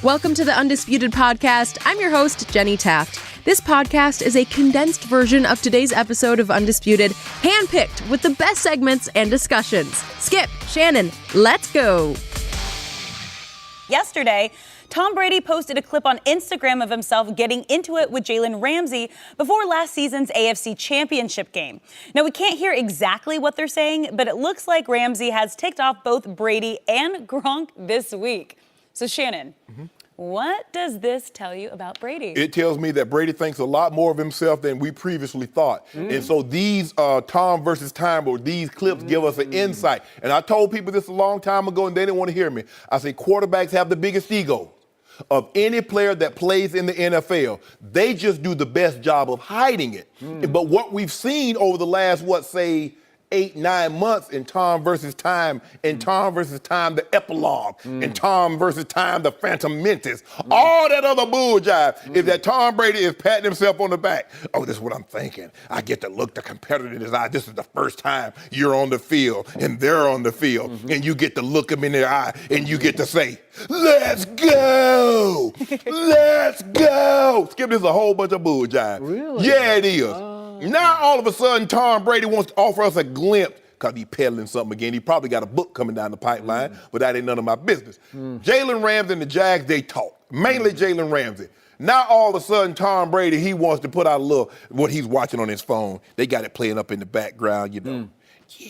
Welcome to the Undisputed podcast. I'm your host, Jenny Taft. This podcast is a condensed version of today's episode of Undisputed, handpicked with the best segments and discussions. Skip, Shannon, let's go. Yesterday, Tom Brady posted a clip on Instagram of himself getting into it with Jalen Ramsey before last season's AFC Championship game. Now, we can't hear exactly what they're saying, but it looks like Ramsey has ticked off both Brady and Gronk this week. So, Shannon, what does this tell you about Brady? It tells me that Brady thinks a lot more of himself than we previously thought. And so these Tom versus time, or these clips give us an insight. And I told people this a long time ago, and they didn't want to hear me. I say quarterbacks have the biggest ego of any player that plays in the NFL. They just do the best job of hiding it. But what we've seen over the last, 8-9 months in Tom versus Time, and Tom versus Time, the epilogue, and Tom versus Time, the Phantom Menace, all that other bull jive is that Tom Brady is patting himself on the back. Oh, this is what I'm thinking. I get to look the competitor in his eye. This is the first time you're on the field and they're on the field, and you get to look them in their eye and you get to say, let's go! Let's go! Skip, this is a whole bunch of bull jive. Really? Yeah, it is. Now, all of a sudden, Tom Brady wants to offer us a glimpse because he's peddling something again. He probably got a book coming down the pipeline, but that ain't none of my business. Jalen Ramsey and the Jags, they talk. Mainly Jalen Ramsey. Now, all of a sudden, Tom Brady, he wants to put out a little, what he's watching on his phone. They got it playing up in the background, Yeah,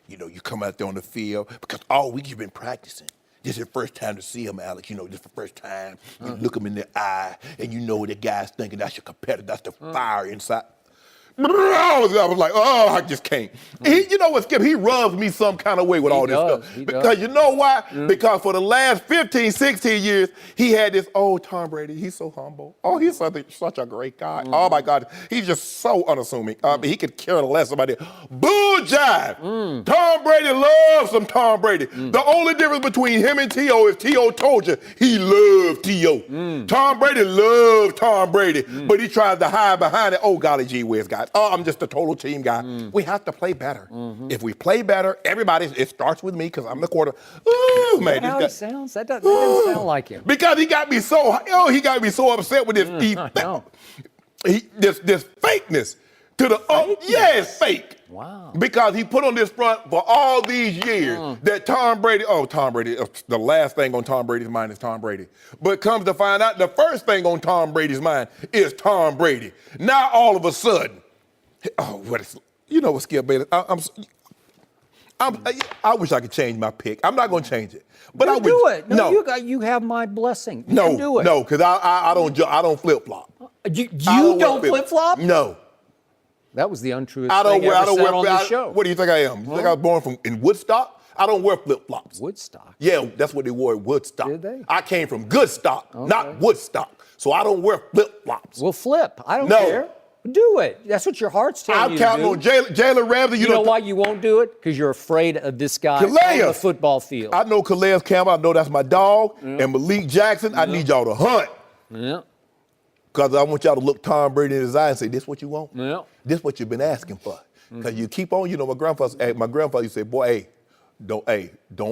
you come out there on the field because all week you've been practicing. This is your first time to see him, Alex. This is the first time you look him in the eye and you know what the guy's thinking. That's your competitor. That's the fire inside. I was like, oh, I just can't. You know what, Skip? He rubs me some kind of way with all this stuff. Because you know why? Because for the last 15, 16 years, he had this, Tom Brady, he's so humble. Oh, he's such a great guy. Oh, my God. He's just so unassuming. He could care less about it. Boo jive. Tom Brady loves some Tom Brady. The only difference between him and T.O. is T.O. told you he loved T.O. Tom Brady loved Tom Brady, but he tries to hide behind it. Oh, golly gee whiz, guys. Oh, I'm just a total team guy. We have to play better. If we play better, it starts with me because I'm the quarter. Ooh, man. How he sounds? That doesn't sound like him. Because he got me so upset with this. This fakeness to the, it's fake. Wow. Because he put on this front for all these years that Tom Brady, the last thing on Tom Brady's mind is Tom Brady. But comes to find out, the first thing on Tom Brady's mind is Tom Brady. Now all of a sudden, what, Skip Bailey? I wish I could change my pick. I'm not going to change it. But I would do it. No, you have my blessing. You can do it. No, because I don't flip flop. You don't flip flop? No. That was the untruest thing ever said on the show. What do you think I am? You think I was born in Woodstock? I don't wear flip-flops. Woodstock? Yeah, that's what they wore at Woodstock. Did they? I came from good stock, not Woodstock. So I don't wear flip-flops. Well, flip. I don't care. Do it. That's what your heart's telling you to do. I'm counting on Jalen Ramsey. You know why you won't do it? Because you're afraid of this guy on the football field. I know Calais Campbell. I know that's my dog. And Malik Jackson, I need y'all to hunt. Yeah. Because I want y'all to look Tom Brady in his eye and say, this what you want? Yeah. This what you've been asking for. Because you keep on, my grandfather used to say, boy, don't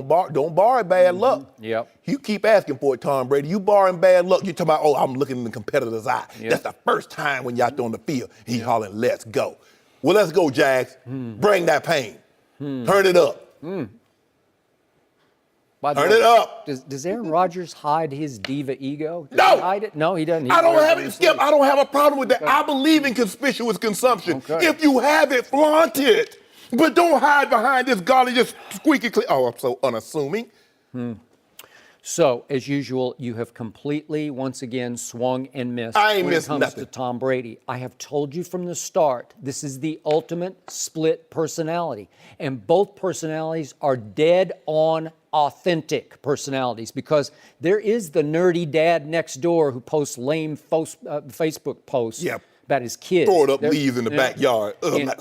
borrow bad luck. Yep. You keep asking for it, Tom Brady. You borrowing bad luck. You're talking about, I'm looking in the competitor's eye. Yep. That's the first time when y'all on the field. He hollering, let's go. Well, let's go, Jags. Bring that pain. Turn it up. Turn it up. Does Aaron Rodgers hide his diva ego? No. He hide it? No, he doesn't. I don't have it, Skip. I don't have a problem with that. Okay. I believe in conspicuous consumption. Okay. If you have it, flaunt it. But don't hide behind this golly just squeaky clean. Oh, I'm so unassuming. So, as usual, you have completely, once again, swung and missed I ain't when missed it comes nothing. to Tom Brady. I have told you from the start, this is the ultimate split personality. And both personalities are dead on authentic personalities because there is the nerdy dad next door who posts lame Facebook posts. Yep. About his kids. Throw it up leaves in the backyard.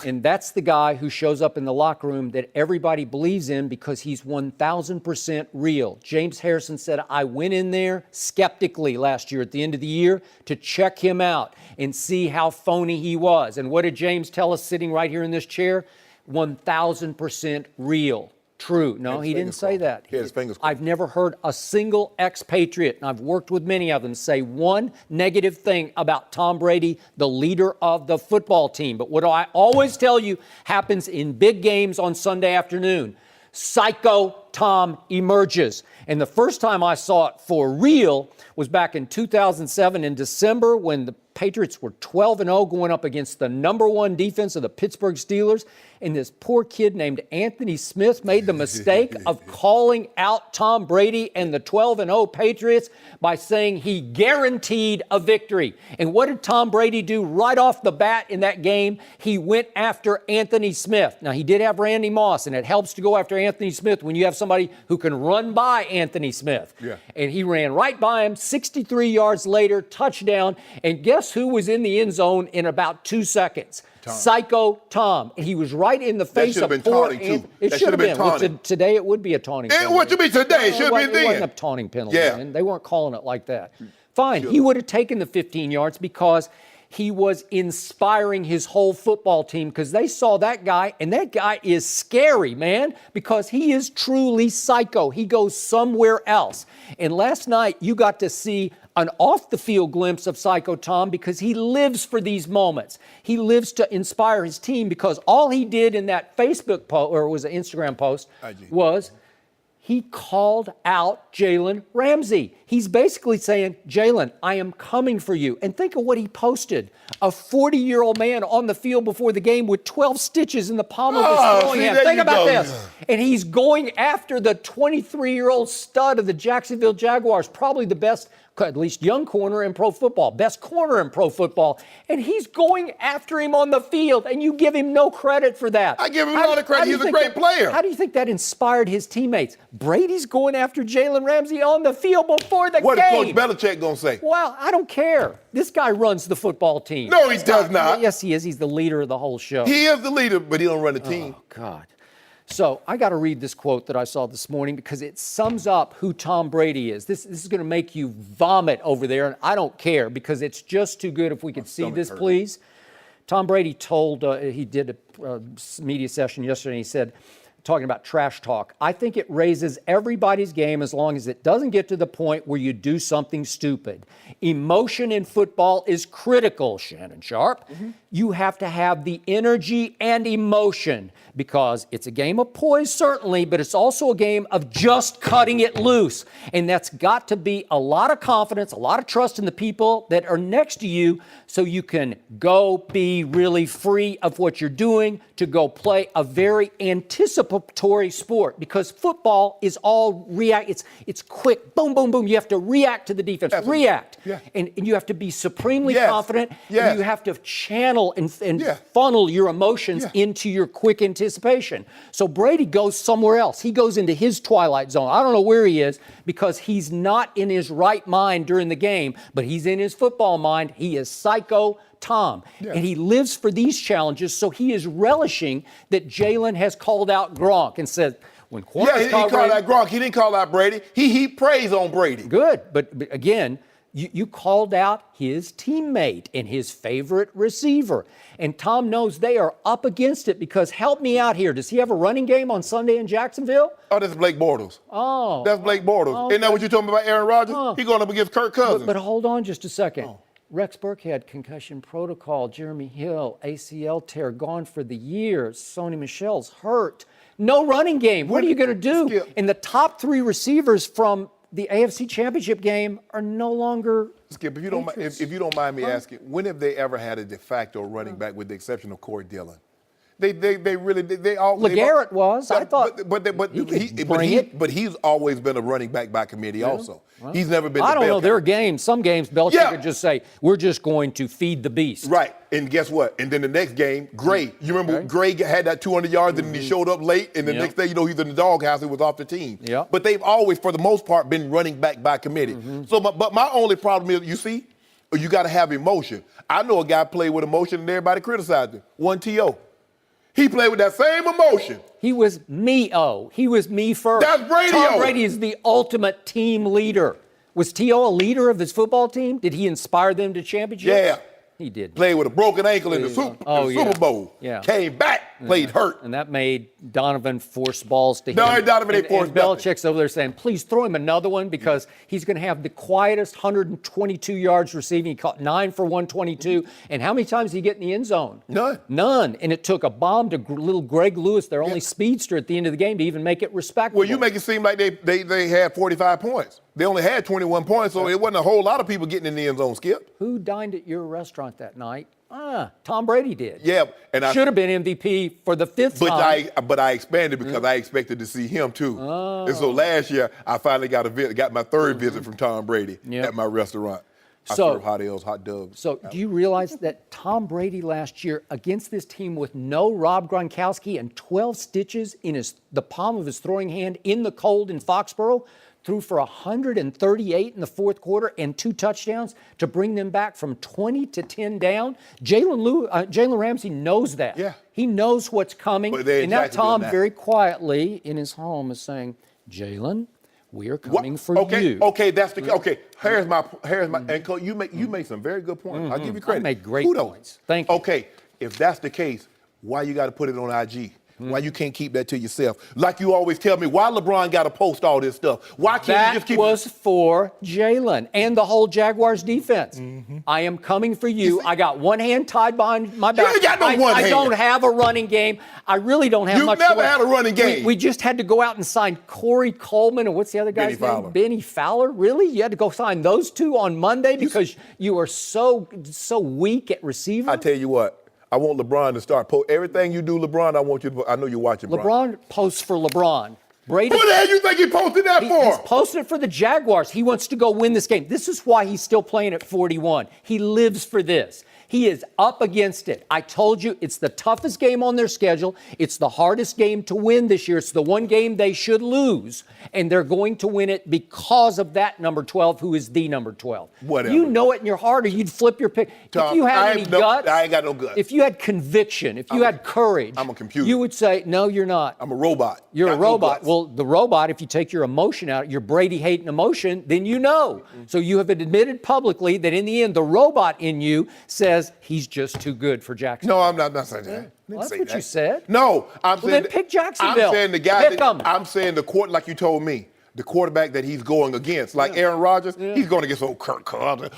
And that's the guy who shows up in the locker room that everybody believes in because he's 1,000% real. James Harrison said, I went in there skeptically last year at the end of the year to check him out and see how phony he was. And what did James tell us sitting right here in this chair? 1,000% real. true. No, he didn't say that. He had his fingers crossed. I've never heard a single expatriate, and I've worked with many of them, say one negative thing about Tom Brady, the leader of the football team. But what I always tell you happens in big games on Sunday afternoon. Psycho Tom emerges. And the first time I saw it for real was back in 2007 in December when the Patriots were 12-0 going up against the number one defense of the Pittsburgh Steelers. And this poor kid named Anthony Smith made the mistake of calling out Tom Brady and the 12-0 Patriots by saying he guaranteed a victory. And what did Tom Brady do right off the bat in that game? He went after Anthony Smith. Now, he did have Randy Moss, and it helps to go after Anthony Smith when you have somebody who can run by Anthony Smith. Yeah. And he ran right by him, 63 yards later, touchdown. And guess who was in the end zone in about 2 seconds? Tom. Psycho Tom. And he was right in the face of poor Anthony. It should have been. Well, today it would be a taunting penalty. What you mean today? It should have been then. It wasn't a taunting penalty. Yeah. Man. They weren't calling it like that. Fine. He would have taken the 15 yards because he was inspiring his whole football team because they saw that guy, and that guy is scary, man, because he is truly psycho. He goes somewhere else. And last night, you got to see an off-the-field glimpse of Psycho Tom because he lives for these moments. He lives to inspire his team because all he did in that Facebook post, or it was an Instagram post, was he called out Jalen Ramsey. He's basically saying, Jalen, I am coming for you. And think of what he posted. A 40-year-old man on the field before the game with 12 stitches in the palm of his throwing hand. Think about this. And he's going after the 23-year-old stud of the Jacksonville Jaguars, probably the best, at least young corner in pro football, best corner in pro football. And he's going after him on the field, and you give him no credit for that. I give him a lot of credit. He's a great player. How do you think that inspired his teammates? Brady's going after Jalen Ramsey on the field before the game. What is Coach Belichick going to say? Well, I don't care. This guy runs the football team. No, he does not. Yes, he is. He's the leader of the whole show. He is the leader, but he don't run the team. Oh, God. So I got to read this quote that I saw this morning because it sums up who Tom Brady is. This is going to make you vomit over there, and I don't care because it's just too good. If we could see this, please. Tom Brady told, he did a media session yesterday, and he said, talking about trash talk, I think it raises everybody's game as long as it doesn't get to the point where you do something stupid. Emotion in football is critical, Shannon Sharp. You have to have the energy and emotion because it's a game of poise, certainly, but it's also a game of just cutting it loose. And that's got to be a lot of confidence, a lot of trust in the people that are next to you so you can go be really free of what you're doing to go play a very anticipatory sport because football is all react. It's quick. Boom, boom, boom. You have to react to the defense. Absolutely. React. Yeah. And you have to be supremely confident. Yes. And you have to channel and funnel your emotions into your quick anticipation. So Brady goes somewhere else. He goes into his twilight zone. I don't know where he is because he's not in his right mind during the game, but he's in his football mind. He is Psycho Tom. And he lives for these challenges, so he is relishing that Jalen has called out Gronk and said, when corners he called out Gronk. He didn't call out Brady. He praised on Brady. Good, but again, you called out his teammate and his favorite receiver. And Tom knows they are up against it because help me out here. Does he have a running game on Sunday in Jacksonville? Oh, that's Blake Bortles. Oh. That's Blake Bortles. Okay. Isn't that what you're talking about, Aaron Rodgers? He's going up against Kirk Cousins. But hold on just a second. Rex Burkhead, concussion protocol. Jeremy Hill, ACL tear, gone for the year. Sony Michel's hurt. No running game. What are you going to do? Skip. And the top three receivers from the AFC Championship game are no longer Skip, if you don't mind me asking, when have they ever had a de facto running back with the exception of Corey Dillon? They all. LeGarrette was. I thought. But he's always been a running back by committee also. Well, he's never been. I don't know. There are games. Some games, Belichick could just say, "We're just going to feed the beast." Right. And guess what? And then the next game, Gray. You remember Gray had that 200 yards and he showed up late, and the next day, he's in the doghouse. He was off the team. Yeah. But they've always, for the most part, been running back by committee. So, but my only problem is, you see, you got to have emotion. I know a guy played with emotion and everybody criticized him. One T.O. He played with that same emotion. He was me-o. He was me first. That's Brady. Tom Brady is the ultimate team leader. Was T.O. a leader of his football team? Did he inspire them to championships? Yeah. He did. Played with a broken ankle in the Super Bowl. Yeah. Came back. played hurt. And that made Donovan force balls to him. No, Donovan ain't forced and nothing. Belichick's over there saying, please throw him another one because he's going to have the quietest 122 yards receiving. He caught 9 for 122. And how many times did he get in the end zone? None. And it took a bomb to little Greg Lewis, their only speedster at the end of the game, to even make it respectable. Well, you make it seem like they had 45 points. They only had 21 points, so it wasn't a whole lot of people getting in the end zone, Skip. Who dined at your restaurant that night? Tom Brady did. Yeah, and I should have been MVP for the 5th time. But I expanded because I expected to see him too. And so last year I finally got my third visit from Tom Brady at my restaurant. I serve hot dogs. So do you realize that Tom Brady last year against this team with no Rob Gronkowski and 12 stitches in the palm of his throwing hand in the cold in Foxborough, threw for 138 in the fourth quarter and 2 touchdowns to bring them back from 20 to 10 down? Jalen Ramsey knows that. Yeah. He knows what's coming. And now Tom very quietly in his home is saying, Jalen, we are coming for you. Okay, that's the okay. Here's my and Coach, you made some very good points. I'll give you credit. I made great points. Thank you. Okay, if that's the case, why you got to put it on IG? Why you can't keep that to yourself? Like you always tell me, why LeBron got to post all this stuff? Why can't you just keep it? That was for Jalen and the whole Jaguars defense. I am coming for you. I got one hand tied behind my back. You ain't got no one hand. I don't have a running game. I really don't have much. You've never had a running game. We just had to go out and sign Corey Coleman and what's the other guy's name? Benny Fowler. Really? You had to go sign those 2 on Monday because you are so weak at receiver? I tell you what. I want LeBron to start everything you do, LeBron. I want you to. I know you're watching. LeBron posts for LeBron. Brady. What the hell you think he posted that for? He's posted it for the Jaguars. He wants to go win this game. This is why he's still playing at 41. He lives for this. He is up against it. I told you it's the toughest game on their schedule. It's the hardest game to win this year. It's the one game they should lose, and they're going to win it because of that number 12, who is the number 12. Whatever. You know it in your heart, or you'd flip your pick. Tom, if you had any guts, I ain't got no guts. If you had conviction, if you had courage, I'm a computer. You would say, no, you're not. I'm a robot. You're a robot. No, well, the robot, if you take your emotion out, your Brady hating emotion, then you know. So you have admitted publicly that in the end, the robot in you says he's just too good for Jacksonville. No, I'm not saying that. Well, that's what you said. No, I'm saying. Then pick Jacksonville. I'm saying the guy. Pick 'em. I'm saying the court, like you told me, the quarterback that he's going against, like Aaron Rodgers, he's going against Kurt Cousins.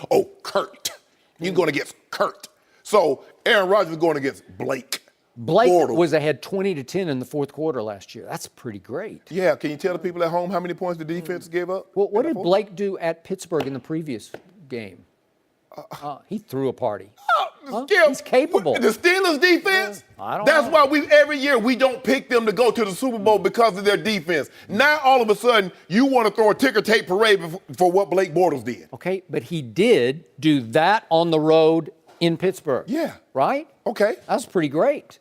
Kurt. He's going against Kurt. So Aaron Rodgers is going against Blake. Blake Bortles. was ahead 20-10 in the fourth quarter last year. That's pretty great. Yeah, can you tell the people at home how many points the defense gave up? Well, what did Blake do at Pittsburgh in the previous game? He threw a party. He's capable. The Steelers defense? I don't That's know. why every year we don't pick them to go to the Super Bowl because of their defense. Now all of a sudden you want to throw a ticker tape parade for what Blake Bortles did. Okay, but he did do that on the road in Pittsburgh. Yeah. Right? Okay. That's pretty great.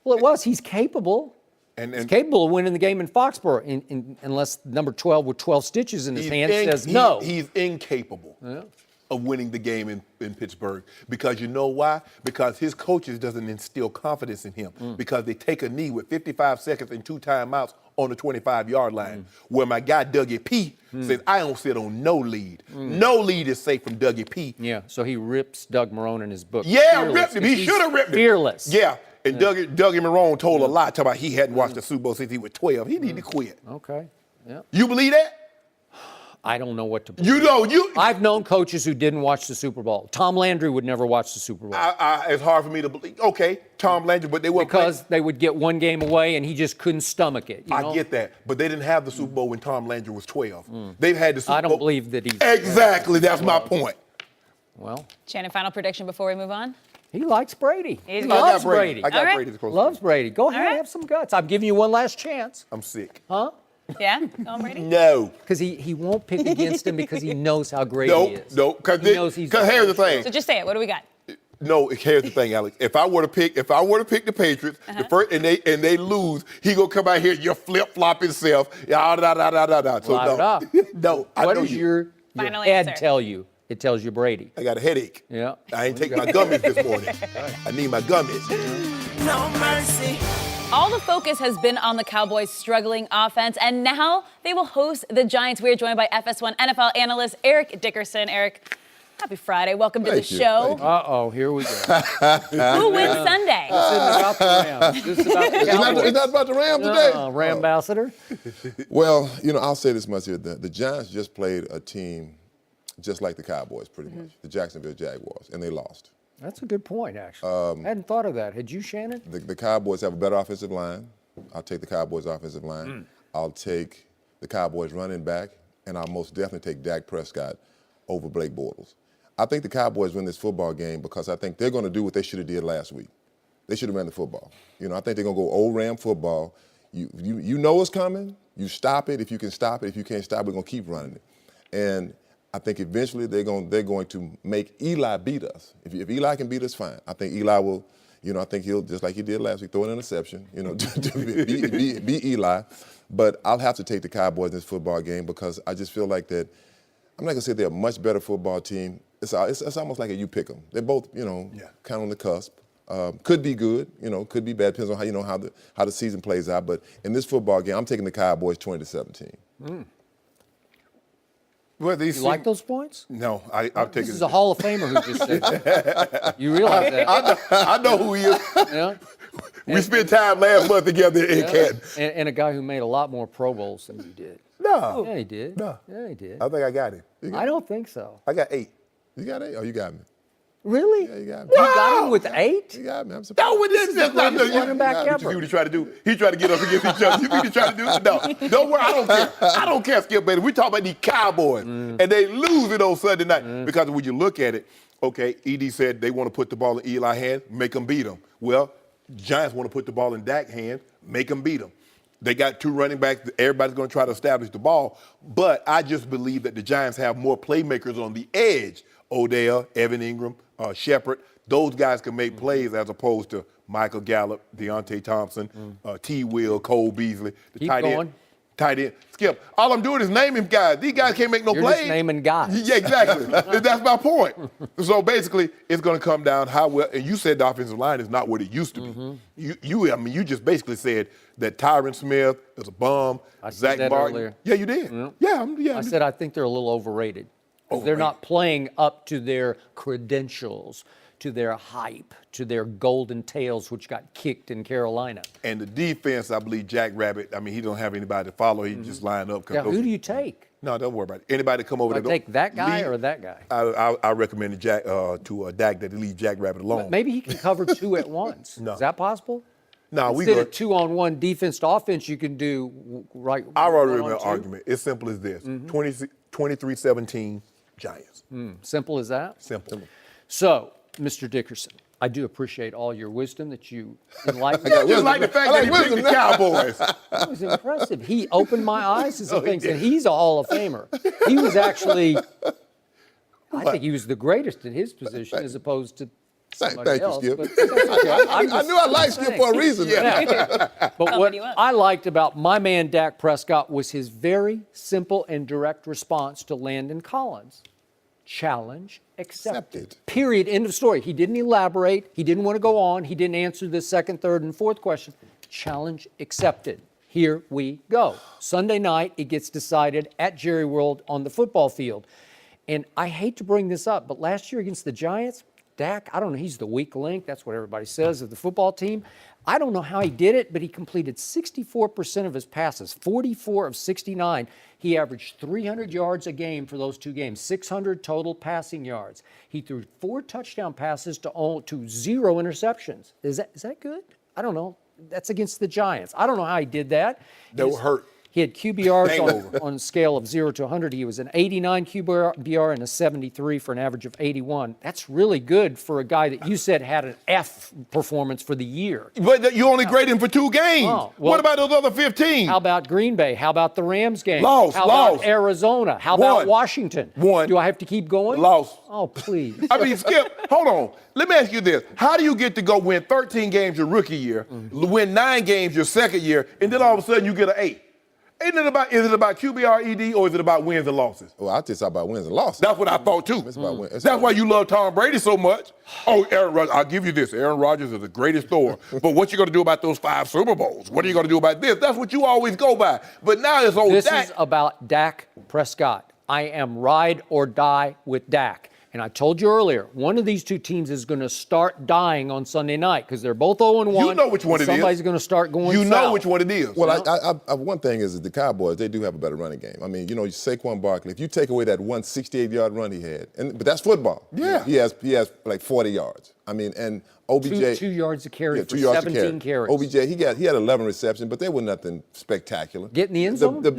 Well, it was. He's capable. He's capable of winning the game in Foxborough unless number 12 with 12 stitches in his hand says no. He's incapable of winning the game in Pittsburgh. Because you know why? Because his coaches doesn't instill confidence in him. Because they take a knee with 55 seconds and 2 timeouts on the 25-yard line. Where my guy Dougie P says, I don't sit on no lead. No lead is safe from Dougie P. Yeah, so he rips Doug Marrone in his book. Yeah, ripped him. He should have ripped him. Fearless. Yeah. And Dougie Marrone told a lie, talking about he hadn't watched the Super Bowl since he was 12. He need to quit. Okay. Yeah. You believe that? I don't know what to believe. I've known coaches who didn't watch the Super Bowl. Tom Landry would never watch the Super Bowl. It's hard for me to believe. Okay, Tom Landry, but they weren't because they would get one game away and he just couldn't stomach it. I get that, but they didn't have the Super Bowl when Tom Landry was 12. They've had the Super Bowl. I don't believe that he. Exactly, that's my point. Well, Shannon, final prediction before we move on. He likes Brady. He loves Brady. I got Brady. Loves Brady. Go ahead, have some guts. I'm giving you one last chance. I'm sick. Huh? Yeah? Tom Brady? No. Because he won't pick against him because he knows how great he is. No, because here's the thing. So just say it. What do we got? No, here's the thing, Alex. If I were to pick the Patriots, the first and they lose, he gonna come out here, your flip-flop himself. So no. No, What does your Final head answer. tell you? It tells you Brady. I got a headache. Yeah. I ain't taking my gummies this morning. I need my gummies. No mercy. All the focus has been on the Cowboys' struggling offense, and now they will host the Giants. We are joined by FS1 NFL analyst Eric Dickerson. Eric, Happy Friday. Welcome to the Thank you. show. Thank you. Uh-oh, here we go. Who wins Sunday? This isn't about the Rams. This is about the Cowboys. It's not about the Rams today. Ram ambassador. Well, I'll say this much here. The Giants just played a team just like the Cowboys, pretty much, the Jacksonville Jaguars, and they lost. That's a good point, actually. I hadn't thought of that. Had you, Shannon? The Cowboys have a better offensive line. I'll take the Cowboys offensive line. I'll take the Cowboys running back, and I'll most definitely take Dak Prescott over Blake Bortles. I think the Cowboys win this football game because I think they're going to do what they should have did last week. They should have ran the football. I think they're going to go old Ram football. You know what's coming. You stop it if you can stop it. If you can't stop it, we're going to keep running it. And I think eventually they're going to make Eli beat us. If Eli can beat us, fine. I think Eli will, I think he'll, just like he did last week, throw an interception, to beat Eli. But I'll have to take the Cowboys in this football game because I just feel like that, I'm not going to say they're a much better football team. It's almost like you pick them. They're both, kind of on the cusp. Could be good, could be bad. Depends on how the season plays out. But in this football game, I'm taking the Cowboys 20-17. Well, You like those points? No, I'll take This it. is a Hall of Famer who just said that. You realize that? I know who he is. Yeah. We spent time last month together in Canton. And a guy who made a lot more Pro Bowls than you did. No. Yeah, he did. No. Yeah, he did. I think I got him. I don't think so. I got 8. You got 8? Oh, you got me. Really? Yeah, you got me. You got him with 8? You got me. I'm surprised. No, this is the greatest running back You ever. see what he tried to do? He tried to get us against each other. You think he tried to do it? No. Don't worry. I don't care. I don't care, Skip, baby. We talk about these Cowboys, and they lose it on Sunday night. Because when you look at it, okay, ED said they want to put the ball in Eli's hand, make them beat them. Well, Giants want to put the ball in Dak's hand, make them beat them. They got 2 running backs. Everybody's going to try to establish the ball. But I just believe that the Giants have more playmakers on the edge. Odell, Evan Ingram, Shepard. Those guys can make plays as opposed to Michael Gallup, Deontay Thompson, T. Will, Cole Beasley. The Keep tight going. end. Tight end. Skip, all I'm doing is naming guys. These guys can't make no You're plays. just naming guys. Yeah, exactly. That's my point. So basically, it's going to come down how well, and you said the offensive line is not what it used to be. You just basically said that Tyron Smith is a bum. I said Zach that Martin. earlier. Yeah, you did. Yeah. I said I think they're a little overrated. They're not playing up to their credentials, to their hype, to their golden tails, which got kicked in Carolina. And the defense, I believe Jack Rabbit, he don't have anybody to follow. He just line up. Yeah, who do you take? No, don't worry about it. Anybody come over Do I there. take that guy or that guy? I recommend Dak that he leave Jack Rabbit alone. Maybe he can cover 2 at once. No. Is that possible? No, we Instead good. of 2-on-1 defense to offense, you can do right. I already remember 1-on-2. an argument. It's simple as this. 23-17 Giants. Simple as that? Simple. So, Mr. Dickerson, I do appreciate all your wisdom that you enlightened. I just like the fact that he picked the Cowboys. That was impressive. He opened my eyes to some things, and he's a Hall of Famer. He was actually, I think he was the greatest in his position as opposed to somebody Thank you, else. Skip. But that's okay. I knew I liked Skip for a reason. But what I liked about my man Dak Prescott was his very simple and direct response to Landon Collins. Challenge accepted. Period. End of story. He didn't elaborate. He didn't want to go on. He didn't answer the second, third, and fourth question. Challenge accepted. Here we go. Sunday night, it gets decided at Jerry World on the football field. And I hate to bring this up, but last year against the Giants, Dak, I don't know, he's the weak link. That's what everybody says of the football team. I don't know how he did it, but he completed 64% of his passes, 44 of 69. He averaged 300 yards a game for those 2 games, 600 total passing yards. He threw 4 touchdown passes to 0 interceptions. Is that good? I don't know. That's against the Giants. I don't know how he did that. They were hurt. He had QBRs on a scale of 0 to 100. He was an 89 QBR and a 73 for an average of 81. That's really good for a guy that you said had an F performance for the year. But you only grade him for 2 games. Oh, well, what about those other 15? How about Green Bay? How about the Rams game? Lost. How about Arizona? How about Washington? Won. Do I have to keep going? Lost. Oh, please. Skip, hold on. Let me ask you this. How do you get to go win 13 games your rookie year, win 9 games your second year, and then all of a sudden you get an 8? Is it about QBR, ED, or is it about wins and losses? Well, I just talk about wins and losses. That's what I thought, too. It's about wins. That's why you love Tom Brady so much. Oh, Aaron Rodgers, I'll give you this. Aaron Rodgers is the greatest thrower. But what you going to do about those 5 Super Bowls? What are you going to do about this? That's what you always go by. But now it's old This Dak. is about Dak Prescott. I am ride or die with Dak. And I told you earlier, one of these two teams is going to start dying on Sunday night because they're both 0-1. You know which one it is. Somebody's going to start going You south. know which one it is. Well, one thing is that the Cowboys, they do have a better running game. I mean, Saquon Barkley, if you take away that 168-yard run he had, but that's football. Yeah. He has like 40 yards. I mean, and OBJ. 2 yards a carry for 2 yards 17 carries. OBJ, he had 11 receptions, but they were nothing spectacular. Get in the end zone? The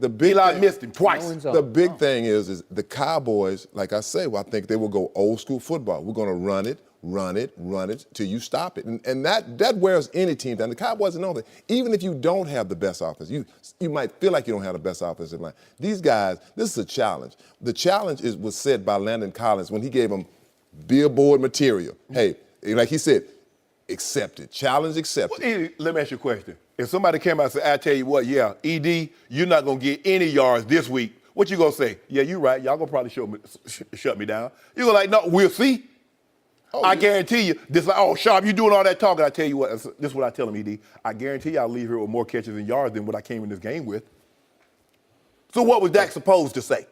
big Eli thing, missed him twice. No end zone. The big thing is the Cowboys, like I say, I think they will go old school football. We're going to run it till you stop it. And that wears any team down. The Cowboys know that even if you don't have the best offense, you might feel like you don't have the best offensive line. These guys, this is a challenge. The challenge was set by Landon Collins when he gave them billboard material. Hey, like he said, accepted. Challenge accepted. Well, Edie, let me ask you a question. If somebody came out and said, I tell you what, yeah, ED, you're not going to get any yards this week, what you going to say? Yeah, you're right. Y'all going to probably shut me down. You're going to no, we'll see. I guarantee you, this like, Sharp, you doing all that talking. I tell you what, this is what I tell him, ED. I guarantee you I'll leave here with more catches and yards than what I came in this game with. So what was Dak supposed to say?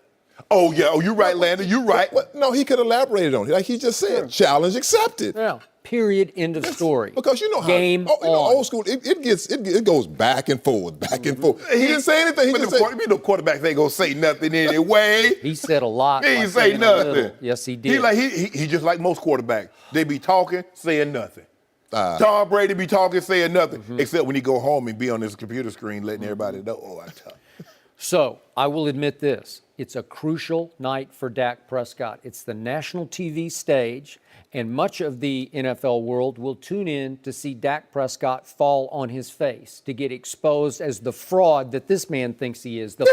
Oh, yeah, you're right, Landon, you're right. No, he could elaborate on it. Like he just said, challenge accepted. Yeah. Period. End of story. Because you know how game on. Old school, it goes back and forth, back and forth. He didn't say anything. The quarterbacks ain't gonna say nothing anyway. He said a lot. He ain't say nothing. Yes, he did. He just like most quarterbacks. They be talking, saying nothing. Tom Brady be talking, saying nothing, except when he go home and be on his computer screen letting everybody know, I tell you. So I will admit this. It's a crucial night for Dak Prescott. It's the national TV stage, and much of the NFL world will tune in to see Dak Prescott fall on his face, to get exposed as the fraud that this man thinks he is, the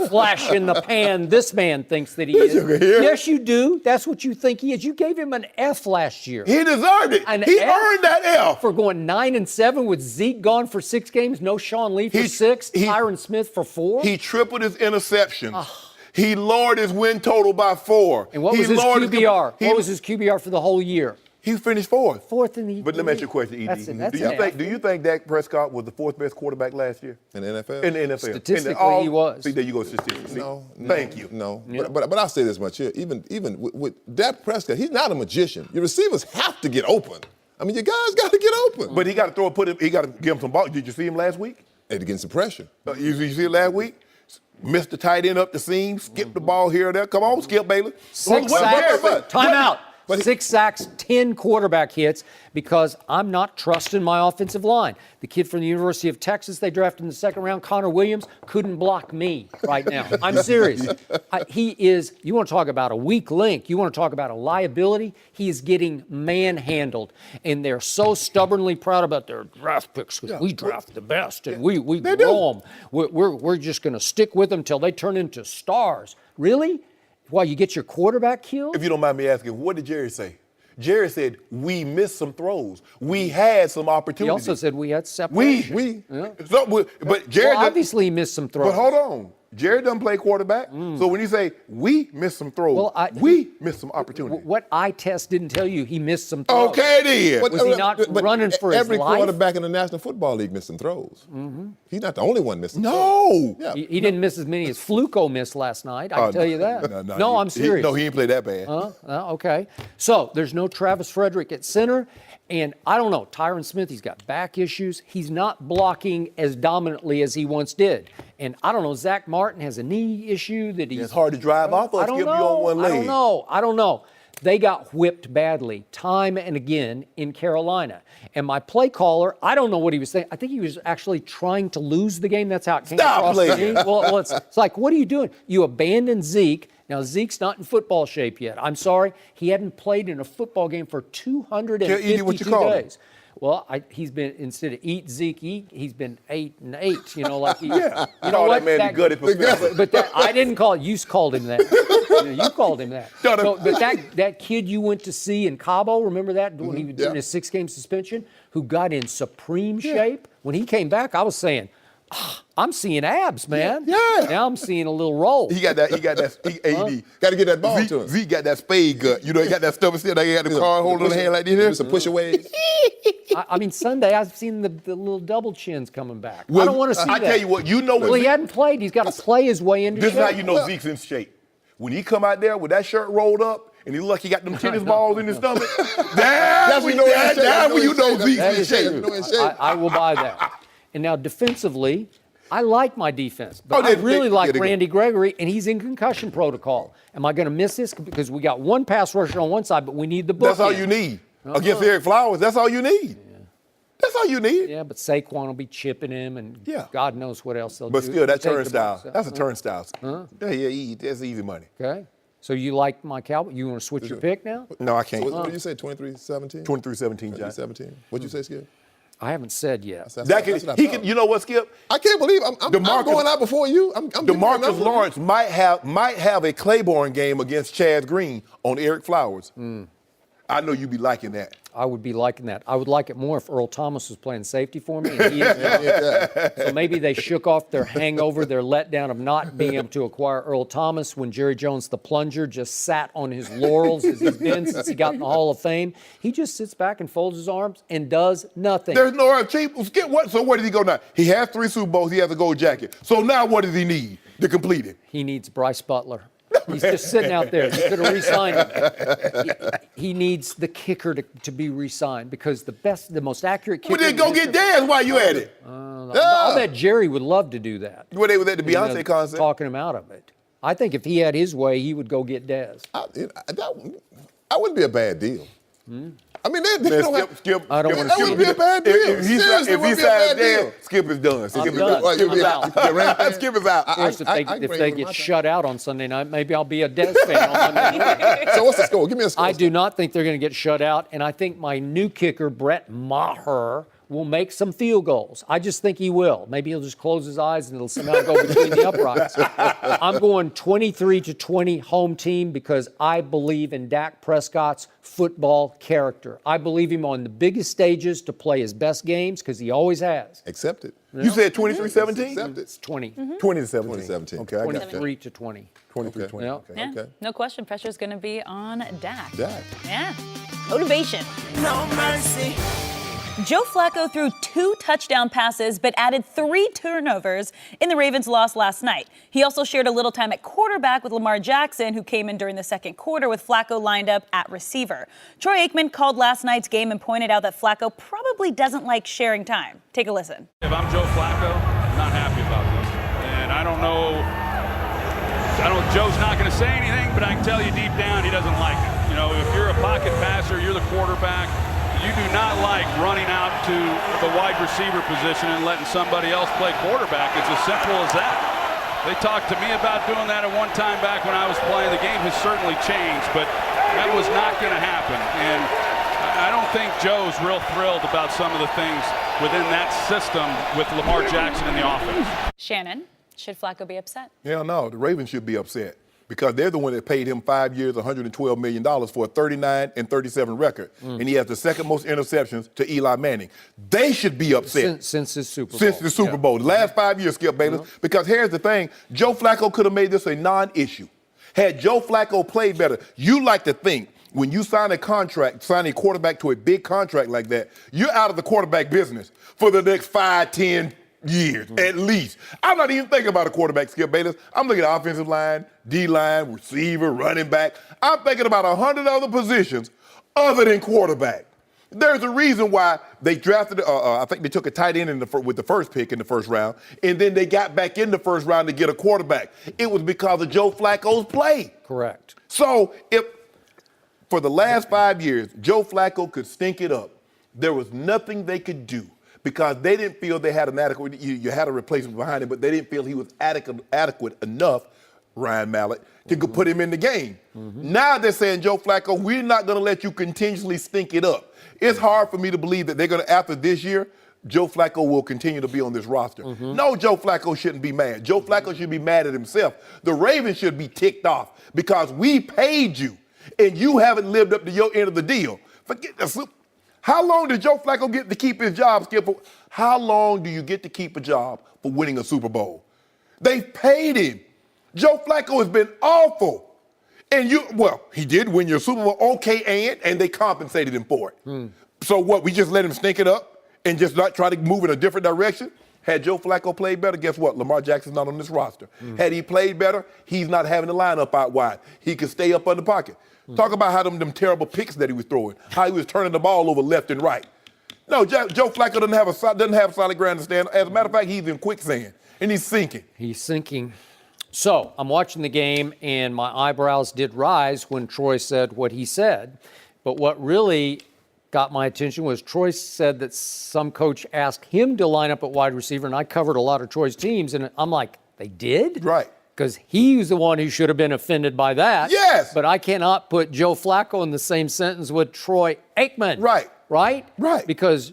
flash in the pan this man thinks that he is. Yes, you do. That's what you think he is. You gave him an F last year. He deserved it. He earned that F. For going 9-7 with Zeke gone for 6 games, no Sean Lee for 6, Tyron Smith for 4. He tripled his interceptions. He lowered his win total by 4. And what was his QBR? What was his QBR for the whole year? He finished 4th. 4th in the But let me ask you a question, ED. Do you think Dak Prescott was the 4th best quarterback last year? In the NFL? In the NFL. Statistically, he was. See, there you go, statistically. No. Thank you. No. Yeah. But I'll say this much here. Even with Dak Prescott, he's not a magician. Your receivers have to get open. I mean, your guys got to get open. But he got to he got to give him some ball. Did you see him last week? Had to get some pressure. You see it last week? Missed the tight end up the seam, skipped the ball here or there. Come on, Skip Bayless. 6 sacks. Timeout. 6 sacks, 10 quarterback hits, because I'm not trusting my offensive line. The kid from the University of Texas they drafted in the 2nd round, Connor Williams, couldn't block me right now. I'm serious. He is, you want to talk about a weak link, you want to talk about a liability, he is getting manhandled. And they're so stubbornly proud about their draft picks because we draft the best and we grow them. We're just going to stick with them until they turn into stars. Really? Why, you get your quarterback killed? If you don't mind me asking, what did Jerry say? Jerry said, we missed some throws. We had some opportunities. He also said we had separation. But Jerry obviously missed some throws. But hold on. Jerry doesn't play quarterback. So when you say we missed some throws, we missed some opportunities. What eye test didn't tell you he missed some throws. Okay, then. Was he not running for his life? Every quarterback in the National Football League missed some throws. He's not the only one missing throws. No. Yeah. He didn't miss as many as Flacco missed last night. I can tell you that. No, I'm serious. He didn't play that bad. Okay. So there's no Travis Frederick at center. And I don't know, Tyron Smith, he's got back issues. He's not blocking as dominantly as he once did. And I don't know, Zach Martin has a knee issue that It's hard to drive off or skip you on one leg. I don't know. They got whipped badly time and again in Carolina. And my play caller, I don't know what he was saying. I think he was actually trying to lose the game. That's how it came across to me. Well, it's like, what are you doing? You abandoned Zeke. Now, Zeke's not in football shape yet. I'm sorry. He hadn't played in a football game for 252 days. Well, he's been, instead of eat Zeke, eat, he's been 8-8. You know, like he, yeah. You know what? That man good at but I didn't call it. You called him that. You called him that. So, but that kid you went to see in Cabo, remember that when he was doing his 6-game suspension, who got in supreme shape? When he came back, I was saying, I'm seeing abs, man. Yeah. Now I'm seeing a little roll. He got that. AD. Got to get that ball to him. Z got that spade gut. You know, he got that stuff still. He got the card holding the hand like this. Some push away. I mean, Sunday I've seen the little double chins coming back. I don't want to see that. I tell you what, you know what. Well, he hadn't played. He's got to play his way into shape. This is how you know Zeke's in shape. when he come out there with that shirt rolled up and he look like he got them tennis balls in his stomach, that's when you know Zeke's in shape. I will buy that. And now defensively, I like my defense, but I really like Randy Gregory, and he's in concussion protocol. Am I going to miss this? Because we got one pass rusher on one side, but we need the book. That's all you need. Against Eric Flowers, that's all you need. Yeah. That's all you need. Yeah, but Saquon will be chipping him, and God knows what else they'll do. But still, that turnstile, that's a turnstile. Yeah, that's easy money. Okay. So you like my Cowboys? You want to switch your pick now? No, I can't. So what did you say, 23-17? 23-17, John. 23-17. What'd you say, Skip? I haven't said yet. You know what, Skip? I can't believe I'm going out before you. DeMarcus Lawrence might have a Claiborne game against Chad Green on Eric Flowers. I know you'd be liking that. I would be liking that. I would like it more if Earl Thomas was playing safety for me. And he is So maybe they shook off their hangover, their letdown of not being able to acquire Earl Thomas when Jerry Jones, the plunger, just sat on his laurels as he's been since he got in the Hall of Fame. He just sits back and folds his arms and does nothing. There's no cheap. So where did he go now? He has 3 Super Bowls. He has a gold jacket. So now what does he need to complete it? He needs Bryce Butler. He's just sitting out there. They could have re-signed him. He needs the kicker to be re-signed because the most accurate kicker. Well, then go get Daz while you at it. I bet Jerry would love to do that. Well, they were at the Beyonce concert. Talking him out of it. I think if he had his way, he would go get Daz. That wouldn't be a bad deal. I mean, they don't have. Skip. I don't want to. That would be a bad deal. If he signs Daz, Skip is done. Skip is out. Skip is out. Of course, if they get shut out on Sunday night, maybe I'll be a Dez fan on Monday night. So what's the score? Give me a score. I do not think they're going to get shut out, and I think my new kicker, Brett Maher, will make some field goals. I just think he will. Maybe he'll just close his eyes and it'll somehow go between the uprights. I'm going 23-20 home team because I believe in Dak Prescott's football character. I believe him on the biggest stages to play his best games because he always has. Accept it. You said 23-17? Accept it. It's 20. 20-17. Okay, I got that. 23-20. 23-20. Yeah. Okay. Yeah, no question. Pressure's going to be on Dak. Dak. Yeah. Motivation. No mercy. Joe Flacco threw 2 touchdown passes but added 3 turnovers in the Ravens' loss last night. He also shared a little time at quarterback with Lamar Jackson, who came in during the second quarter with Flacco lined up at receiver. Troy Aikman called last night's game and pointed out that Flacco probably doesn't like sharing time. Take a listen. If I'm Joe Flacco, I'm not happy about this. And I don't know, Joe's not going to say anything, but I can tell you deep down he doesn't like it. You know, if you're a pocket passer, you're the quarterback, you do not like running out to the wide receiver position and letting somebody else play quarterback. It's as simple as that. They talked to me about doing that at one time back when I was playing. The game has certainly changed, but that was not going to happen. And I don't think Joe's real thrilled about some of the things within that system with Lamar Jackson in the offense. Shannon, should Flacco be upset? Hell no, the Ravens should be upset because they're the one that paid him 5 years, $112 million for a 39-37 record. And he has the second most interceptions to Eli Manning. They should be upset. Since his Super Bowl. Since the Super Bowl. The last 5 years, Skip Bayless. Because here's the thing, Joe Flacco could have made this a non-issue. Had Joe Flacco played better, you like to think when you sign a contract, sign a quarterback to a big contract like that, you're out of the quarterback business for the next 5, 10 years, at least. I'm not even thinking about a quarterback, Skip Bayless. I'm looking at offensive line, D-line, receiver, running back. I'm thinking about 100 other positions other than quarterback. There's a reason why they drafted, I think they took a tight end with the first pick in the first round, and then they got back in the first round to get a quarterback. It was because of Joe Flacco's play. Correct. So if, for the last 5 years, Joe Flacco could stink it up, there was nothing they could do because they didn't feel they had an adequate, you had a replacement behind him, but they didn't feel he was adequate enough, Ryan Mallett, to put him in the game. Now they're saying, Joe Flacco, we're not going to let you continuously stink it up. It's hard for me to believe that they're going to, after this year, Joe Flacco will continue to be on this roster. No, Joe Flacco shouldn't be mad. Joe Flacco should be mad at himself. The Ravens should be ticked off because we paid you and you haven't lived up to your end of the deal. Forget the How long did Joe Flacco get to keep his job, Skip? How long do you get to keep a job for winning a Super Bowl? They've paid him. Joe Flacco has been awful. And he did win your Super Bowl, okay, and they compensated him for it. So what, we just let him stink it up and just not try to move in a different direction? Had Joe Flacco played better, guess what? Lamar Jackson's not on this roster. Had he played better, he's not having the lineup out wide. He could stay up on the pocket. Talk about how them terrible picks that he was throwing, how he was turning the ball over left and right. No, Joe Flacco doesn't have solid ground to stand. As a matter of fact, he's in quicksand, and he's sinking. He's sinking. So I'm watching the game, and my eyebrows did rise when Troy said what he said. But what really got my attention was Troy said that some coach asked him to line up at wide receiver, and I covered a lot of Troy's teams, and I'm like, they did? Right. Because he was the one who should have been offended by that. Yes. But I cannot put Joe Flacco in the same sentence with Troy Aikman. Right. Right? Right. Because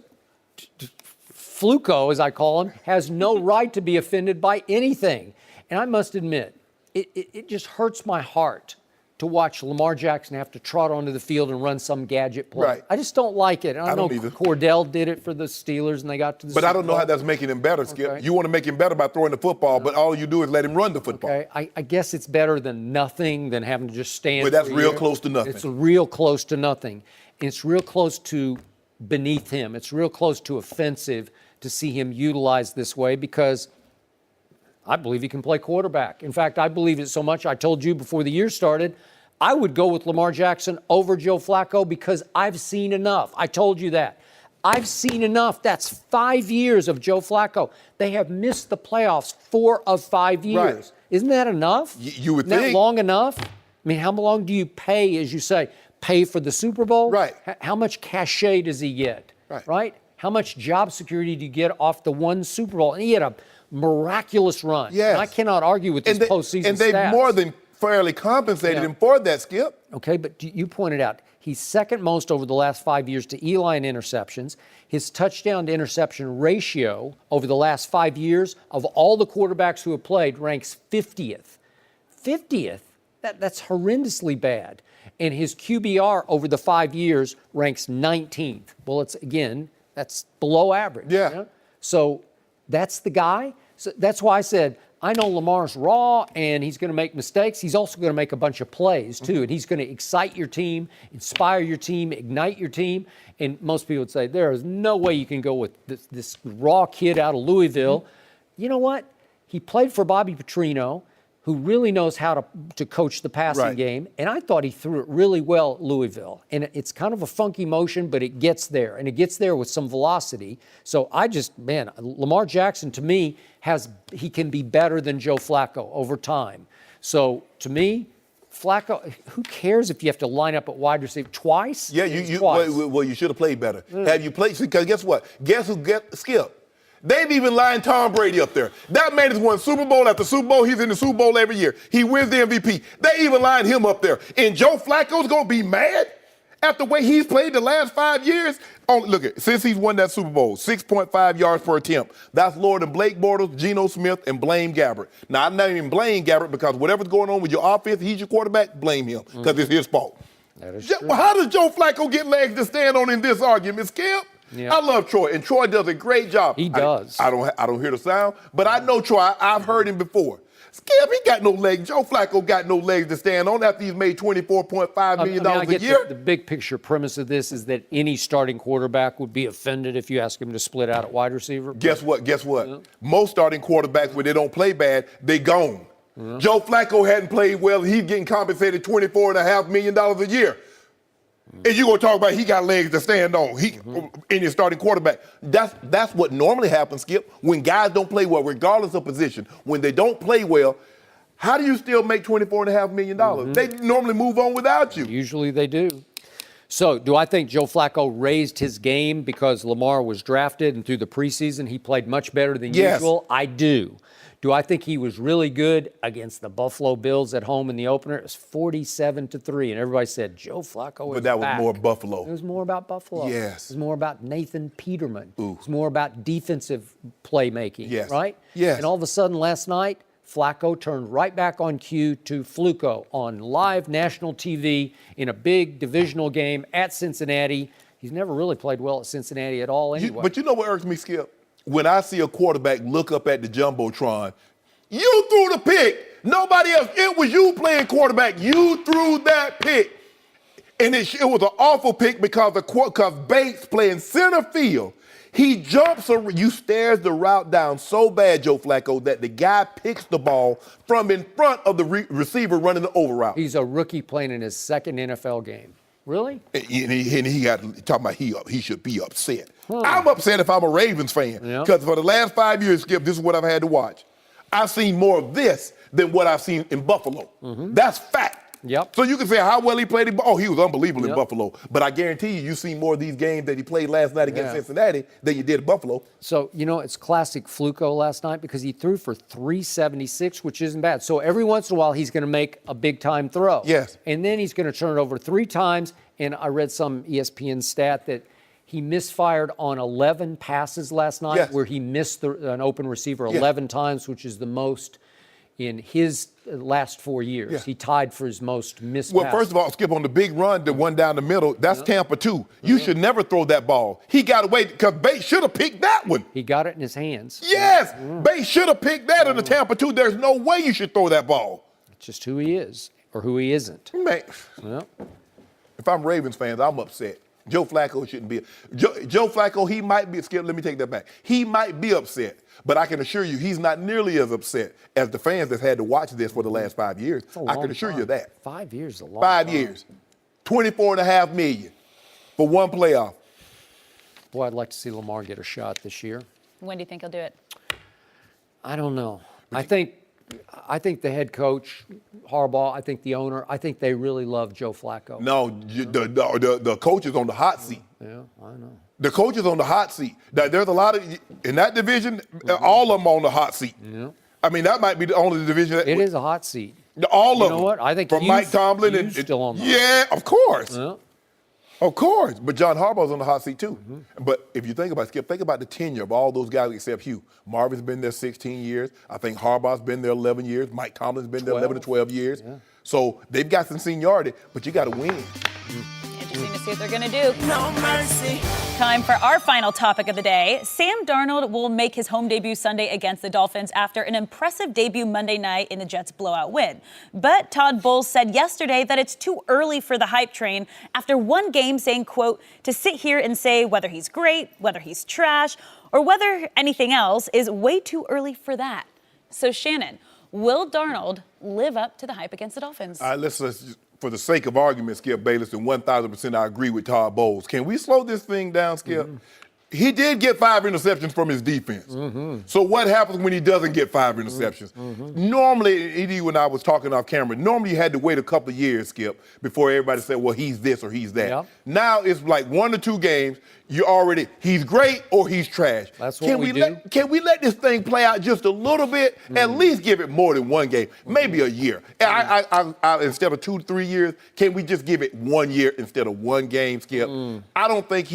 Flacco, as I call him, has no right to be offended by anything. And I must admit, it just hurts my heart to watch Lamar Jackson have to trot onto the field and run some gadget play. Right. I just don't like it. I don't know either. Cordell did it for the Steelers and they got to the But I Super don't know Bowl. how that's making him better, Skip. Okay. You want to make him better by throwing the football, but all you do is let him run the football. Okay, I guess it's better than nothing, than having to just stand. But that's for a real year. close to nothing. It's real close to nothing. And it's real close to beneath him. It's real close to offensive to see him utilized this way because I believe he can play quarterback. In fact, I believe it so much, I told you before the year started, I would go with Lamar Jackson over Joe Flacco because I've seen enough. I told you that. I've seen enough. That's 5 years of Joe Flacco. They have missed the playoffs 4 of 5 years. Right. Isn't that enough? You would Isn't that think. long enough? I mean, how long do you pay, as you say, pay for the Super Bowl? Right. How much cachet does he get? Right. How much job security do you get off the one Super Bowl? And he had a miraculous run. Yes. And I cannot argue with his postseason And they've stats. more than fairly compensated him for that, Skip. Okay, but you pointed out he's second most over the last 5 years to Eli in interceptions. His touchdown to interception ratio over the last 5 years of all the quarterbacks who have played ranks 50th. 50th? That's horrendously bad. And his QBR over the 5 years ranks 19th. Well, that's below average. Yeah. You know? So that's the guy. So that's why I said, I know Lamar's raw and he's going to make mistakes. He's also going to make a bunch of plays too. And he's going to excite your team, inspire your team, ignite your team. And most people would say, there is no way you can go with this raw kid out of Louisville. You know what? He played for Bobby Petrino, who really knows how to coach the passing game. And I thought he threw it really well at Louisville. And it's kind of a funky motion, but it gets there. And it gets there with some velocity. So Lamar Jackson, to me, he can be better than Joe Flacco over time. So, to me, Flacco, who cares if you have to line up at wide receiver twice? Yeah, Twice. well, you should have played better. Have you played? Because guess what? Skip. They've even lined Tom Brady up there. That man has won Super Bowl after Super Bowl. He's in the Super Bowl every year. He wins the MVP. They even lined him up there. And Joe Flacco's going to be mad after the way he's played the last 5 years? Since he's won that Super Bowl, 6.5 yards per attempt. That's lower than Blake Bortles, Geno Smith, and Blaine Gabbert. Now, I'm not even Blaine Gabbert because whatever's going on with your offense, he's your quarterback, blame him because it's his fault. That is true. How does Joe Flacco get legs to stand on in this argument, Skip? Yeah. I love Troy, and Troy does a great job. He does. I don't hear the sound, but I know Troy. I've heard him before. Skip, he got no legs. Joe Flacco got no legs to stand on after he's made $24.5 million I a year. The big picture premise of this is that any starting quarterback would be offended if you ask him to split out at wide receiver. Guess what? Most starting quarterbacks, when they don't play bad, they gone. Joe Flacco hadn't played well. He's getting compensated $24.5 million a year. And you're going to talk about he got legs to stand on in his starting quarterback. That's what normally happens, Skip, when guys don't play well, regardless of position. When they don't play well, how do you still make $24.5 million? They normally move on without you. Usually they do. So do I think Joe Flacco raised his game because Lamar was drafted and through the preseason he played much better than usual? I do. Do I think he was really good against the Buffalo Bills at home in the opener? It was 47-3, and everybody said, Joe Flacco is But that was back. more Buffalo. It was more about Buffalo. Yes. It was more about Nathan Peterman. Ooh. It was more about defensive playmaking, Yes. right? Yes. And all of a sudden last night, Flacco turned right back on cue to Flacco on live national TV in a big divisional game at Cincinnati. He's never really played well at Cincinnati at all anyway. But you know what irks me, Skip? When I see a quarterback look up at the Jumbotron, you threw the pick. Nobody else. It was you playing quarterback. You threw that pick. And it was an awful pick because Bates playing center field. He jumps, you stares the route down so bad, Joe Flacco, that the guy picks the ball from in front of the receiver running the over route. He's a rookie playing in his second NFL game. Really? And he got talking about he should be upset. I'm upset if I'm a Ravens fan because for the last 5 years, Skip, this is what I've had to watch. I've seen more of this than what I've seen in Buffalo. That's fact. Yep. So you can say how well he played. He was unbelievable in Buffalo. But I guarantee you've seen more of these games that he played last night against Cincinnati than you did in Buffalo. So, it's classic Flacco last night because he threw for 376, which isn't bad. So every once in a while, he's going to make a big-time throw. Yes. And then he's going to turn it over 3 times. And I read some ESPN stat that he misfired on 11 passes last night where he missed an open receiver 11 times, which is the most in his last 4 years. Yeah. He tied for his most missed Well, passes. first of all, Skip, on the big run, the one down the middle, that's Tampa too. You should never throw that ball. He got away because Bates should have picked that one. He got it in his hands. Yes, Bates should have picked that in the Tampa too. There's no way you should throw that ball. It's just who he is or who he isn't. Man, if I'm Ravens fans, I'm upset. Joe Flacco shouldn't be. Joe Flacco, he might be, Skip, let me take that back. He might be upset, but I can assure you he's not nearly as upset as the fans that's had to watch this for the last 5 years. I can assure you that. 5 years is a long 5 time. years. $24.5 million for one playoff. Boy, I'd like to see Lamar get a shot this year. When do you think he'll do it? I don't know. I think the head coach, Harbaugh, I think the owner, I think they really love Joe Flacco. No, the coach is on the hot seat. Yeah, I know. The coach is on the hot seat. Now, there's a lot of, in that division, all of them on the hot seat. Yeah. I mean, that might be the only division. It is a hot seat. All of them. You know what? I think from Mike Tomlin and still on the yeah, of course. Yeah. Of course, but John Harbaugh's on the hot seat too. But if you think about it, Skip, think about the tenure of all those guys except Hugh. Marvin's been there 16 years. I think Harbaugh's been there 11 years. Mike Tomlin's been there 11 to 12 years. Yeah. So they've got some seniority, but you got to win. Interesting to see what they're going to do. No mercy. Time for our final topic of the day. Sam Darnold will make his home debut Sunday against the Dolphins after an impressive debut Monday night in the Jets' blowout win. But Todd Bowles said yesterday that it's too early for the hype train after one game saying, quote, to sit here and say whether he's great, whether he's trash, or whether anything else is way too early for that. So, Shannon, will Darnold live up to the hype against the Dolphins? Let's just, for the sake of argument, Skip Bayless, and 1,000% I agree with Todd Bowles. Can we slow this thing down, Skip? He did get 5 interceptions from his defense. So what happens when he doesn't get 5 interceptions? Normally, Edie, when I was talking off camera, normally you had to wait a couple of years, Skip, before everybody said, well, he's this or he's that. Yep. Now it's like 1 or 2 games, he's great or he's trash. That's what we do. Can we let this thing play out just a little bit? At least give it more than 1 game, maybe a year. I instead of 2 to 3 years, can we just give it 1 year instead of 1 game, Skip? I don't think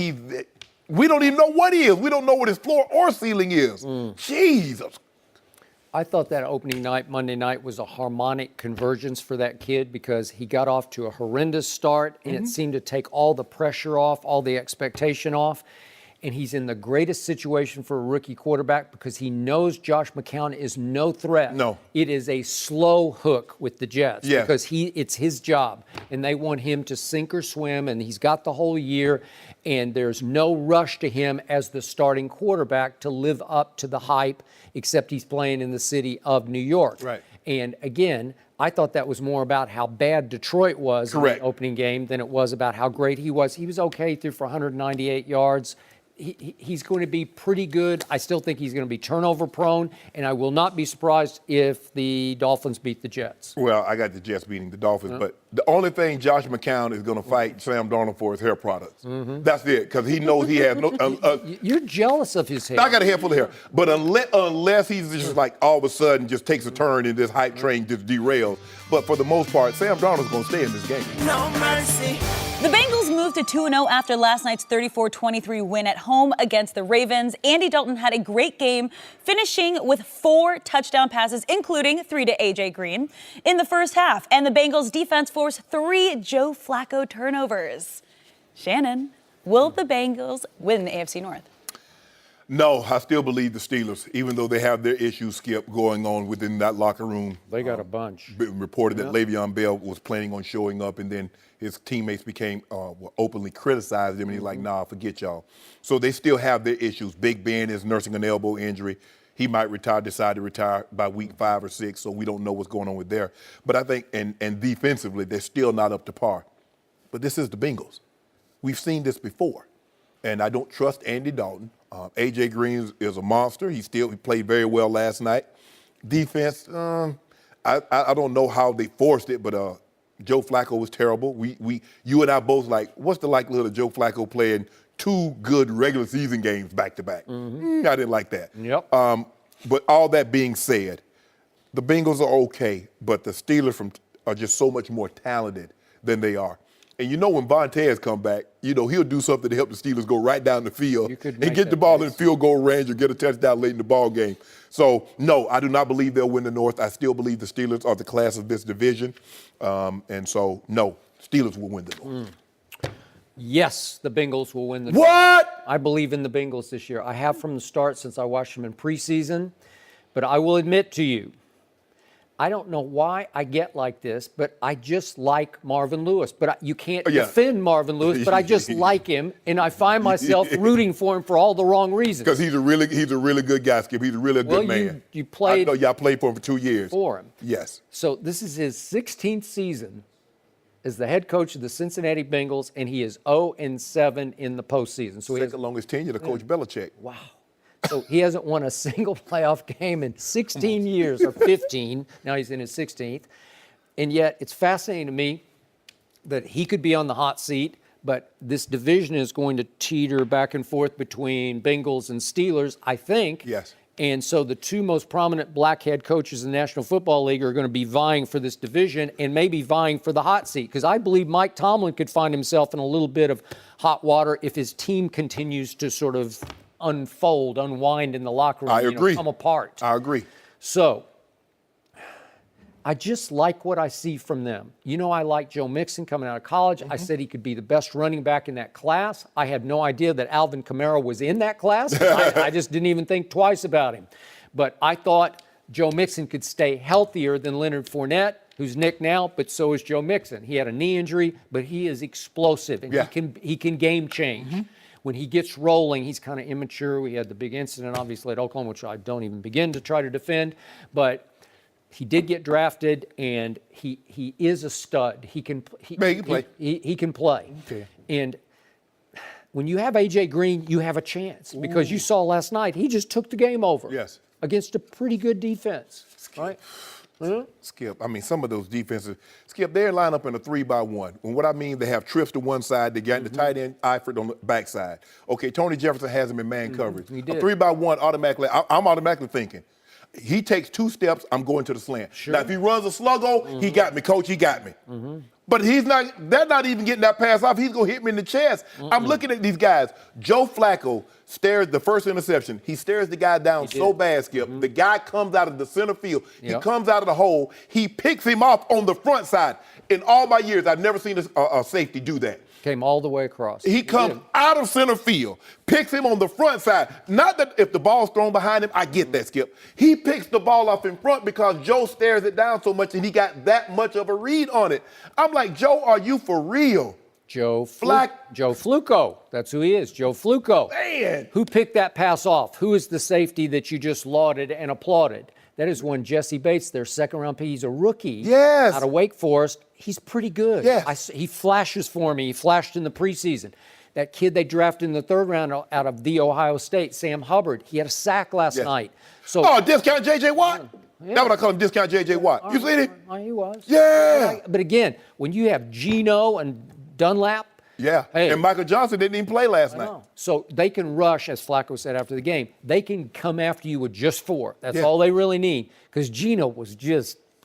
we don't even know what he is. We don't know what his floor or ceiling is. Jesus. I thought that opening night, Monday night, was a harmonic convergence for that kid because he got off to a horrendous start and it seemed to take all the pressure off, all the expectation off. And he's in the greatest situation for a rookie quarterback because he knows Josh McCown is no threat. No. It is a slow hook with the Jets because it's his job. And they want him to sink or swim, and he's got the whole year. And there's no rush to him as the starting quarterback to live up to the hype, except he's playing in the city of New York. Right. And again, I thought that was more about how bad Detroit was in the opening game than it was about how great he was. He was okay, he threw for 198 yards. He's going to be pretty good. I still think he's going to be turnover prone, and I will not be surprised if the Dolphins beat the Jets. Well, I got the Jets beating the Dolphins, but the only thing Josh McCown is going to fight Sam Darnold for is hair products. That's it, because he knows he has no. You're jealous of his hair. I got a hair full of hair, but unless he's just like all of a sudden just takes a turn and this hype train just derails. But for the most part, Sam Darnold's going to stay in this game. No mercy. The Bengals moved to 2-0 after last night's 34-23 win at home against the Ravens. Andy Dalton had a great game, finishing with 4 touchdown passes, including 3 to A.J. Green in the first half. And the Bengals defense forced 3 Joe Flacco turnovers. Shannon, will the Bengals win the AFC North? No, I still believe the Steelers, even though they have their issues, Skip, going on within that locker room. They got a bunch. Reported that Le'Veon Bell was planning on showing up, and then his teammates openly criticized him, and he's like, nah, forget y'all. So they still have their issues. Big Ben is nursing an elbow injury. He might decide to retire by week 5 or 6, so we don't know what's going on with there. But I think, and defensively, they're still not up to par. But this is the Bengals. We've seen this before, and I don't trust Andy Dalton. A.J. Green is a monster. He played very well last night. Defense, I don't know how they forced it, but Joe Flacco was terrible. You and I both what's the likelihood of Joe Flacco playing 2 good regular season games back to back? I didn't like that. Yep. But all that being said, the Bengals are okay, but the Steelers are just so much more talented than they are. And when Vontaze come back, he'll do something to help the Steelers go right down the field and get the ball in the field goal range or get a touchdown late in the ball game. So, no, I do not believe they'll win the North. I still believe the Steelers are the class of this division. And so, no, Steelers will win the North. Yes, the Bengals will win the North. What? I believe in the Bengals this year. I have from the start since I watched them in preseason. But I will admit to you, I don't know why I get like this, but I just like Marvin Lewis. But you can't defend Marvin Lewis, but I just like him, and I find myself rooting for him for all the wrong reasons. Because he's a really good guy, Skip. He's a really good man. You played. I know y'all played for him for 2 years. For him. Yes. So this is his 16th season as the head coach of the Cincinnati Bengals, and he is 0-7 in the postseason. So Second longest tenure to Coach Belichick. Wow. So he hasn't won a single playoff game in 16 years or 15. Now he's in his 16th. And yet it's fascinating to me that he could be on the hot seat, but this division is going to teeter back and forth between Bengals and Steelers, I think. Yes. And so the 2 most prominent black head coaches in the National Football League are going to be vying for this division and maybe vying for the hot seat. Because I believe Mike Tomlin could find himself in a little bit of hot water if his team continues to sort of unwind in the locker room. I agree. Come apart. I agree. So I just like what I see from them. I like Joe Mixon coming out of college. I said he could be the best running back in that class. I had no idea that Alvin Kamara was in that class. I just didn't even think twice about him. But I thought Joe Mixon could stay healthier than Leonard Fournette, who's nicked now, but so is Joe Mixon. He had a knee injury, but he is explosive, and he can game change. When he gets rolling, he's kind of immature. We had the big incident, obviously, at Oklahoma, which I don't even begin to try to defend. But he did get drafted, and he is a stud. He can play. He can play. Okay. And when you have A.J. Green, you have a chance. Because you saw last night, he just took the game over. Yes. Against a pretty good defense. Right? Skip, some of those defenses, Skip, they're lined up in a 3-by-1. And what I mean, they have trips to one side, they got the tight end, Eifert on the backside. Okay, Tony Jefferson has him in man coverage. A 3-by-1 automatically, I'm automatically thinking, he takes 2 steps, I'm going to the slant. Sure. Now, if he runs a sluggo, he got me, coach, he got me. But they're not even getting that pass off. He's going to hit me in the chest. I'm looking at these guys. Joe Flacco stares the first interception. He stares the guy down so bad, Skip. The guy comes out of the center field. He comes out of the hole. He picks him off on the front side. In all my years, I've never seen a safety do that. Came all the way across. He comes out of center field, picks him on the front side. Not that if the ball's thrown behind him, I get that, Skip. He picks the ball off in front because Joe stares it down so much and he got that much of a read on it. I'm like, Joe, are you for real? Joe Flacco. That's who he is, Joe Flacco. Man. Who picked that pass off? Who is the safety that you just lauded and applauded? That is one Jesse Bates, their second-round pick. He's a rookie out of Wake Forest. He's pretty good. Yes. He flashes for me. He flashed in the preseason. That kid they drafted in the 3rd round out of The Ohio State, Sam Hubbard, he had a sack last night. So, discount J.J. Watt? That's what I call him, discount J.J. Watt. You seen it? He was. Yeah. But again, when you have Geno and Dunlap, and Michael Johnson didn't even play last night. So they can rush, as Flacco said after the game. They can come after you with just 4. That's all they really need. Because Geno was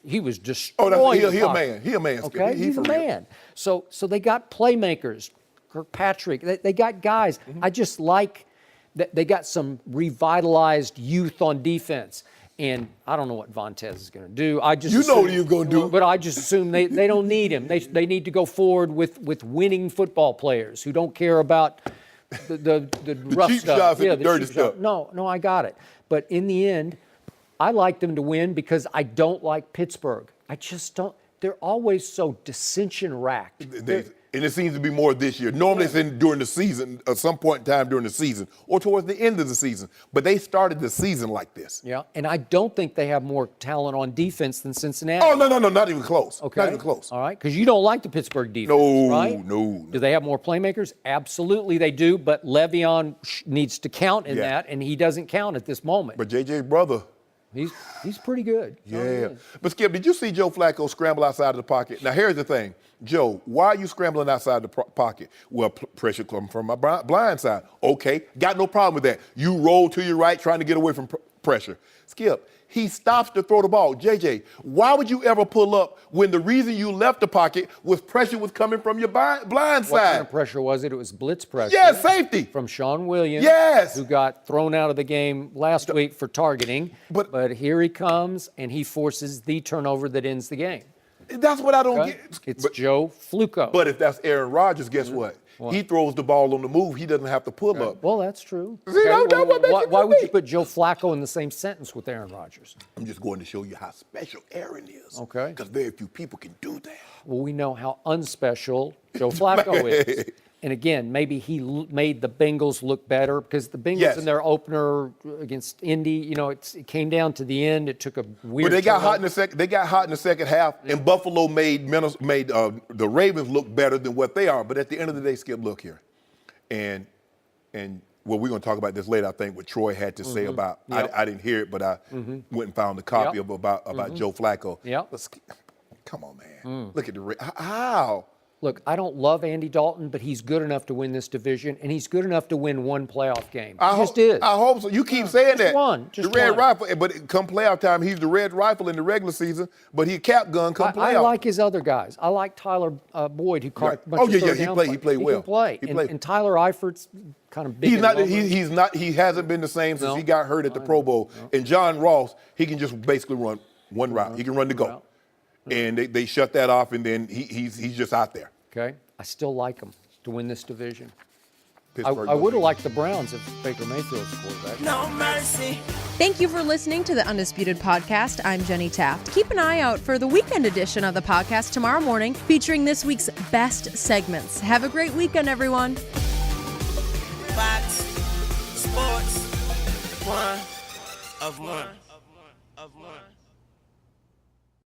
he was destroying. He a man. He a man. Okay, he's a man. So they got playmakers. Kirkpatrick. They got guys. I just like that they got some revitalized youth on defense. And I don't know what Vontaze is going to do. Know what he's going to do. But I just assume they don't need him. They need to go forward with winning football players who don't care about the rough cheap stuff. shots and Yeah, the dirty cheap stuff. stuff. No, I got it. But in the end, I like them to win because I don't like Pittsburgh. I just don't. They're always so dissension-racked. And it seems to be more this year. Normally it's during the season, at some point in time during the season, or towards the end of the season. But they started the season like this. Yeah, and I don't think they have more talent on defense than Cincinnati. Oh, no, not even close. Okay. Not even close. All right, because you don't like the Pittsburgh defense, No, right? no. Do they have more playmakers? Absolutely they do, but Le'Veon needs to count in that, and he doesn't count at this moment. But JJ's brother. He's pretty good. Yeah. But Skip, did you see Joe Flacco scramble outside of the pocket? Now, here's the thing. Joe, why are you scrambling outside the pocket? Well, pressure comes from my blind side. Okay, got no problem with that. You roll to your right trying to get away from pressure. Skip, he stops to throw the ball. JJ, why would you ever pull up when the reason you left the pocket was pressure was coming from your blind side? What kind of pressure was it? It was blitz pressure. Yeah, safety. From Sean Williams. Yes. Who got thrown out of the game last week for targeting. But here he comes, and he forces the turnover that ends the game. That's what I don't get. It's Joe Flacco. But if that's Aaron Rodgers, guess what? He throws the ball on the move. He doesn't have to pull up. Well, that's true. See, why would you put Joe Flacco in the same sentence with Aaron Rodgers? I'm just going to show you how special Aaron is. Okay. Because very few people can do that. Well, we know how unspecial Joe Flacco is. And again, maybe he made the Bengals look better because the Bengals in their opener against Indy, it came down to the end. It took a weird. But they got hot in the second. They got hot in the second half, and Buffalo made the Ravens look better than what they are. But at the end of the day, Skip, look here, and well, we're going to talk about this later. I think what Troy had to say about. I didn't hear it, but I went and found a copy about Joe Flacco. Yeah. Come on, man. Look at how. Look, I don't love Andy Dalton, but he's good enough to win this division, and he's good enough to win one playoff game. He just is. I hope so. You keep saying that. Just the Red one. Rifle, but come playoff time, he's the Red Rifle in the regular season, but he a cap gun come playoff. I like his other guys. I like Tyler Boyd, who caught a bunch of third down he played well. He can play. And Tyler Eifert's kind of big. He hasn't been the same since he got hurt at the Pro Bowl. And John Ross, he can just basically run one route. He can run the go. And they shut that off, and then he's just out there. Okay. I still like them to win this division. I would have liked the Browns if Baker Mayfield's quarterback. No mercy. Thank you for listening to the Undisputed Podcast. I'm Jenny Taft. Keep an eye out for the weekend edition of the podcast tomorrow morning, featuring this week's best segments. Have a great weekend, everyone. Fox Sports 1 of 1.